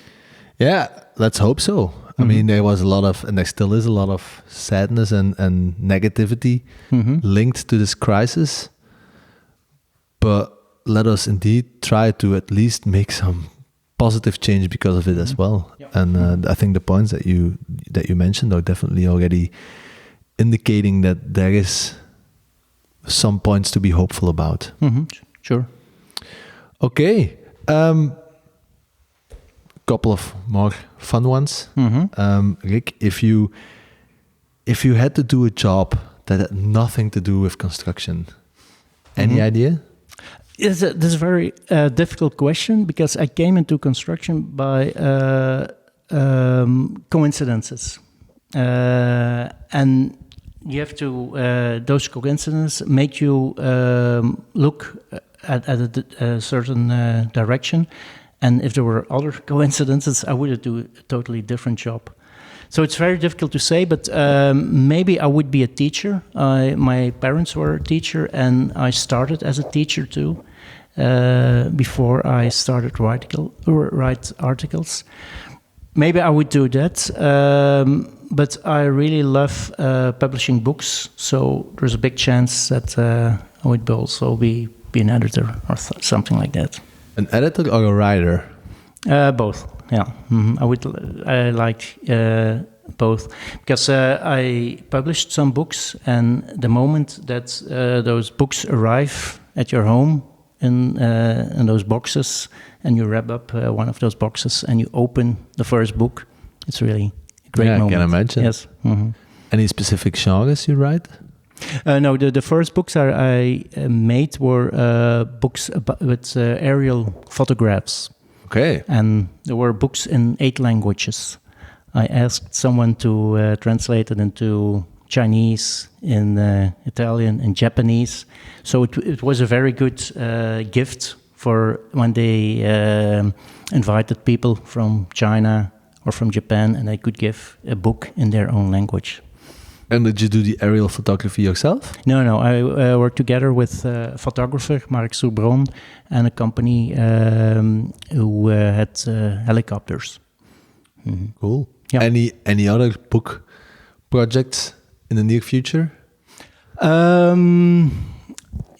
Yeah, let's hope so. I mean, there was a lot of, and there still is a lot of sadness and negativity linked to this crisis. But let us indeed try to at least make some positive change because of it as well. Yep. And I think the points that you mentioned are definitely already indicating that there is some points to be hopeful about. Sure. Okay. Couple of more fun ones. Rik, if you had to do a job that had nothing to do with construction, any idea? This is a very difficult question because I came into construction by coincidences, and you have to those coincidences make you look at a certain direction. And if there were other coincidences, I would do a totally different job. So it's very difficult to say, but maybe I would be a teacher. My parents were a teacher, and I started as a teacher too, before I started write articles. Maybe I would do that, but I really love publishing books, so there's a big chance that I would also be an editor or something like that. An editor or a writer? Both. Yeah, I like both because I published some books, and the moment that those books arrive at your home in those boxes, and you wrap up one of those boxes, and you open the first book, it's really a great moment. I can imagine. Yes. Any specific genres you write? No, the first books I made were books with aerial photographs. Okay. And there were books in 8 languages. I asked someone to translate it into Chinese, in Italian, and Japanese. So it was a very good gift for when they invited people from China or from Japan, and they could give a book in their own language. And did you do the aerial photography yourself? No. I worked together with a photographer, Mark Soubron, and a company who had helicopters. Cool. Yeah. Any other book projects in the near future?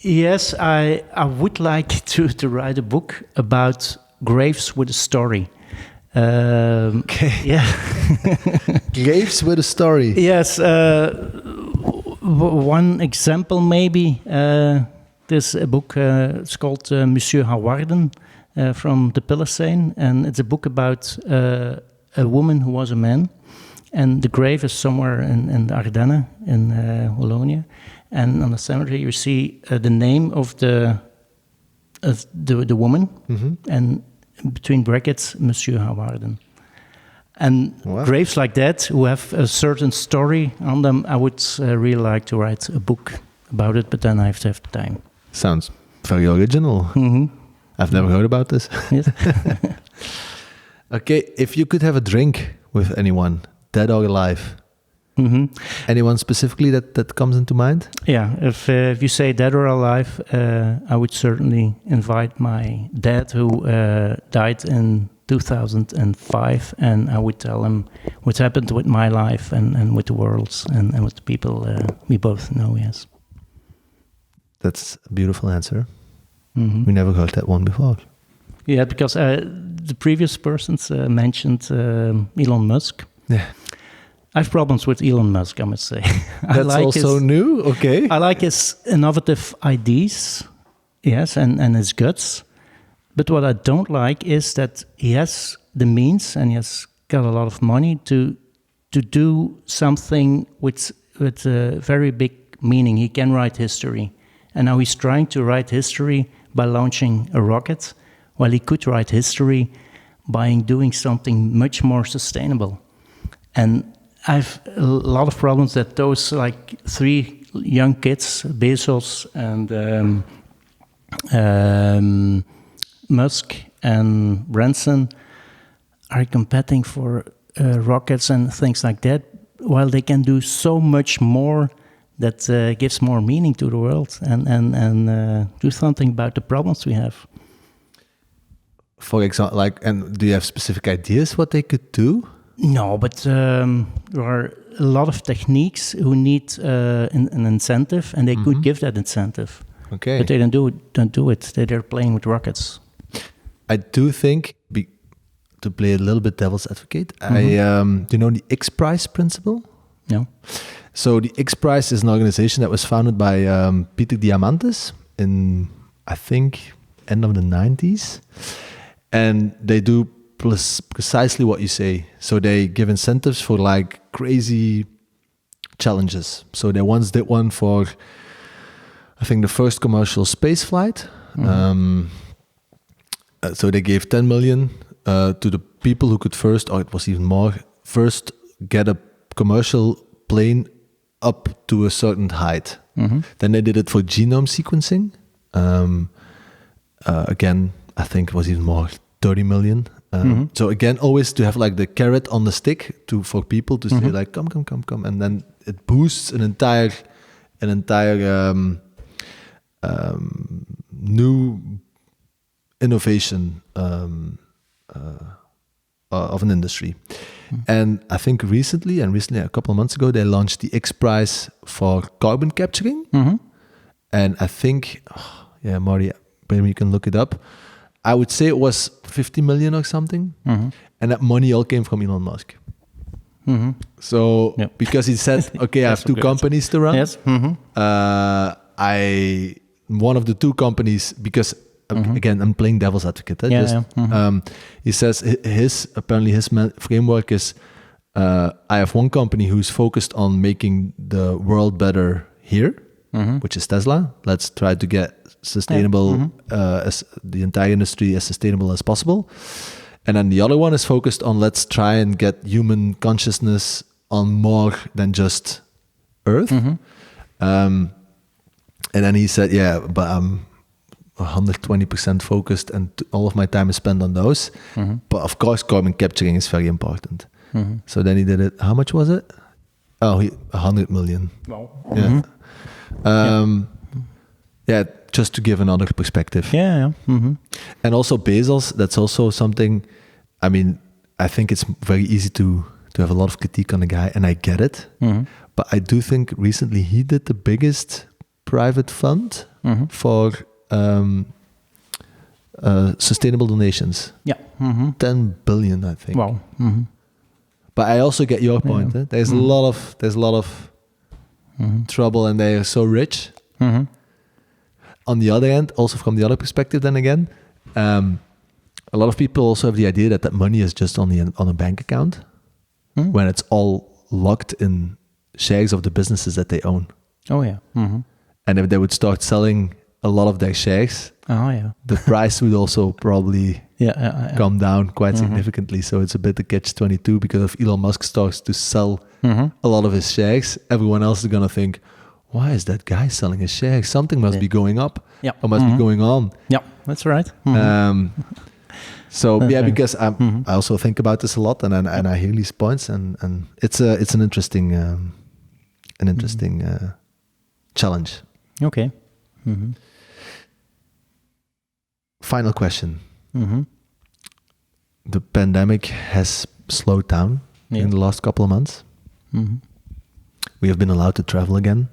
Yes, I would like to write a book about graves with a story. Okay. Yeah. Graves with a story. Yes. One example, maybe. There's a book. It's called Monsieur Hawarden from the Pilocene, and it's a book about a woman who was a man, and the grave is somewhere in the Ardennes in Wallonia, and on the cemetery you see the name of the woman, and between brackets, Monsieur Hawarden. And graves like that, who have a certain story on them, I would really like to write a book about it, but then I have to have time. Sounds very original. I've never heard about this. Yes. Okay, if you could have a drink with anyone, dead or alive, anyone specifically that comes into mind? Yeah, if you say dead or alive, I would certainly invite my dad who died in 2005, and I would tell him what happened with my life and with the world's and with the people we both know, yes. That's a beautiful answer. We never heard that one before. Yeah, because the previous persons mentioned Elon Musk. Yeah. I have problems with Elon Musk, I must say. That's like also new? Okay. I like his innovative ideas, yes, and his guts. But what I don't like is that he has the means and he has got a lot of money to do something with a very big meaning. He can write history. And now he's trying to write history by launching a rocket, while he could write history by doing something much more sustainable. And I have a lot of problems that those 3 young kids, Bezos and Musk and Branson, are competing for rockets and things like that, while they can do so much more that gives more meaning to the world and do something about the problems we have. For example, and do you have specific ideas what they could do? No, but there are a lot of techniques who need an incentive, and they could give that incentive. Okay. But they don't do it. They're playing with rockets. I do think, to play a little bit devil's advocate, do you know the X Prize principle? No. So the X Prize is an organization that was founded by Peter Diamandis in, I think, end of the 90s. And they do precisely what you say. So they give incentives for like crazy challenges. So they once did one for, I think, the first commercial space flight. So they gave 10 million to the people who could first, or it was even more, first get a commercial plane up to a certain height. Then they did it for genome sequencing. Again, I think it was even more, 30 million. So again, always to have like the carrot on the stick for people to say like, come. And then it boosts an entire new innovation of an industry. And I think recently, a couple of months ago, they launched the X Prize for carbon capturing. And I think, Marty, maybe you can look it up. I would say it was 50 million or something. And that money all came from Elon Musk. So, because he said, okay, I have two companies to run. Yes. One of the two companies, because again, I'm playing devil's advocate. He says his framework is, I have one company who's focused on making the world better here, which is Tesla. Let's try to get sustainable, as the entire industry as sustainable as possible. And then the other one is focused on, let's try and get human consciousness on more than just Earth. And then he said, but I'm 120% focused and all of my time is spent on those. But of course, carbon capturing is very important. So then he did it. How much was it? 100 million. Wow. Just to give another perspective. And also Bezos, that's also something, I mean, I think it's very easy to have a lot of critique on the guy, and I get it. But I do think recently he did the biggest private fund for sustainable donations. 10 billion, I think. Wow. But I also get your point. There's a lot of trouble, and they are so rich. On the other end, also from the other perspective, then again, a lot of people also have the idea that money is just on a bank account, when it's all locked in shares of the businesses that they own. And if they would start selling a lot of their shares, the price would also probably come down quite significantly. So it's a bit a catch-22, because if Elon Musk starts to sell a lot of his shares, everyone else is going to think, why is that guy selling his shares? Something must be going up or must be going on. That's right. Because I also think about this a lot, and I hear these points, and it's an interesting challenge. Okay. Final question. The pandemic has slowed down in the last couple of months. We have been allowed to travel again.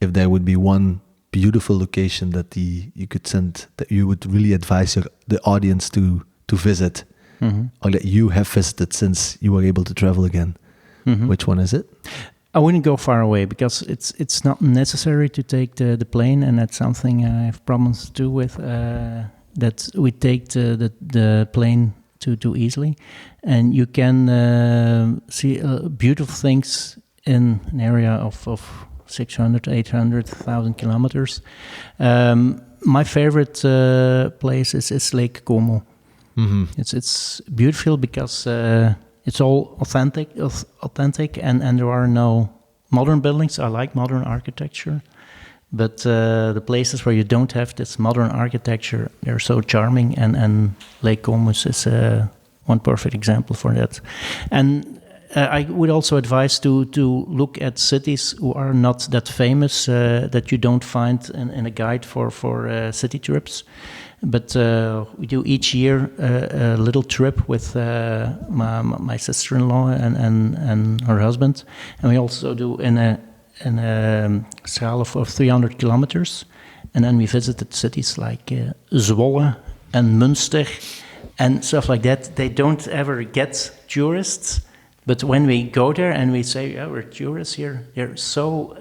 If there would be one beautiful location that you could send, that you would really advise the audience to visit, or that you have visited since you were able to travel again, which one is it? I wouldn't go far away, because it's not necessary to take the plane, and that's something I have problems to do with, that we take the plane too easily. And you can see beautiful things in an area of 600, 800,000 kilometers. My favorite place is Lake Como. It's beautiful because it's all authentic, and there are no modern buildings. I like modern architecture, but the places where you don't have this modern architecture, they're so charming, and Lake Como is one perfect example for that. And I would also advise to look at cities who are not that famous, that you don't find in a guide for city trips. But we do each year a little trip with my sister-in-law and her husband, and we also do in a scale of 300 kilometers, and then we visited cities like Zwolle and Münster and stuff like that. They don't ever get tourists, but when we go there and we say, "Oh, we're tourists here," they're so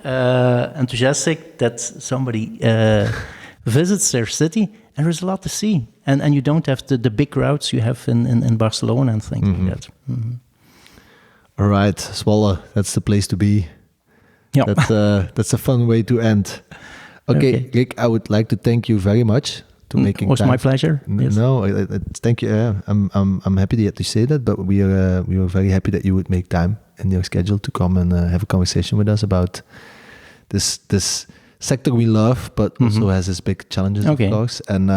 enthusiastic that somebody visits their city. And there's a lot to see, and you don't have the big crowds you have in Barcelona and things like that. Mm-hmm. All right, Zwolle, that's the place to be. Yeah. That's a fun way to end. Okay, Rik, I would like to thank you very much to making time. It was time. my pleasure. Yes. No, thank you. I'm happy that you say that, but we were very happy that you would make time in your schedule to come and have a conversation with us about this sector we love, but also has its big challenges, of course. And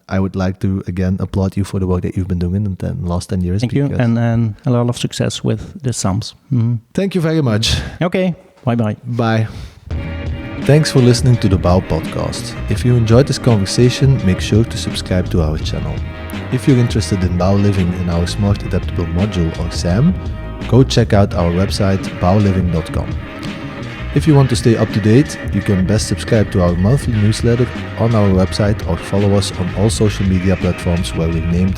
I would like to again applaud you for the work that you've been doing in the last 10 years. Thank you, and a lot of success with the SAMs. Mm-hmm. Thank you very much. Okay, bye-bye. Bye. Thanks for listening to the Bao Podcast. If you enjoyed this conversation, make sure to subscribe to our channel. If you're interested in Bao Living in our Smart Adaptable Module or SAM, go check out our website baoliving.com. If you want to stay up to date, you can best subscribe to our monthly newsletter on our website or follow us on all social media platforms where we're named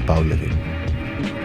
@Bao Living.